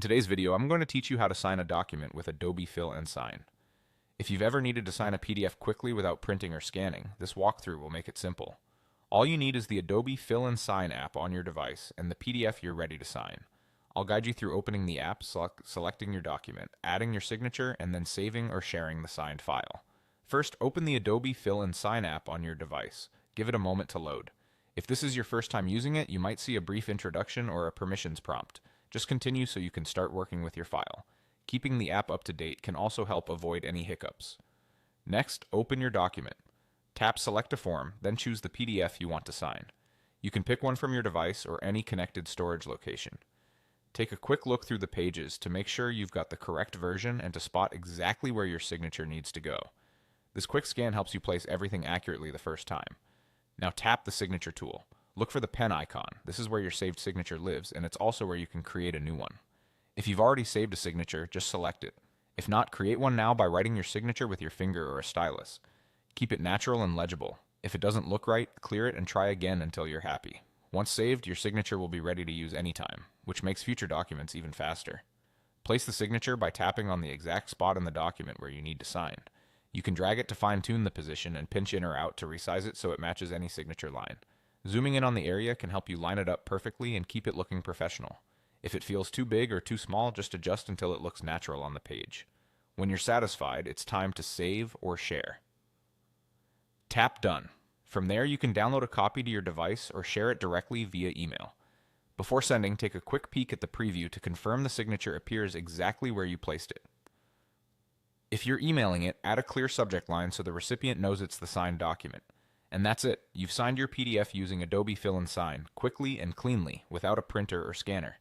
today's video, I'm going to teach you how to sign a document with Adobe Fill and Sign. If you've ever needed to sign a PDF quickly without printing or scanning, this walkthrough will make it simple. All you need is the Adobe Fill and Sign app on your device and the PDF you're ready to sign. I'll guide you through opening the app, selecting your document, adding your signature, and then saving or sharing the signed file. First, open the Adobe Fill and Sign app on your device. Give it a moment to load. If this is your first time using it, you might see a brief introduction or a permissions prompt. Just continue so you can start working with your file. Keeping the app up to date can also help avoid any hiccups. Next, open your document. Tap Select a Form, then choose the PDF you want to sign. You can pick one from your device or any connected storage location. Take a quick look through the pages to make sure you've got the correct version and to spot exactly where your signature needs to go. This quick scan helps you place everything accurately the first time. Now tap the Signature tool. Look for the pen icon. This is where your saved signature lives, and it's also where you can create a new one. If you've already saved a signature, just select it. If not, create one now by writing your signature with your finger or a stylus. Keep it natural and legible. If it doesn't look right, clear it and try again until you're happy. Once saved, your signature will be ready to use anytime, which makes future documents even faster. Place the signature by tapping on the exact spot in the document where you need to sign. You can drag it to fine-tune the position and pinch in or out to resize it so it matches any signature line. Zooming in on the area can help you line it up perfectly and keep it looking professional. If it feels too big or too small, just adjust until it looks natural on the page. When you're satisfied, it's time to save or share. Tap Done. From there, you can download a copy to your device or share it directly via email. Before sending, take a quick peek at the preview to confirm the signature appears exactly where you placed it. If you're emailing it, add a clear subject line so the recipient knows it's the signed document. And that's it. You've signed your PDF using Adobe Fill and Sign, quickly and cleanly, without a printer or scanner.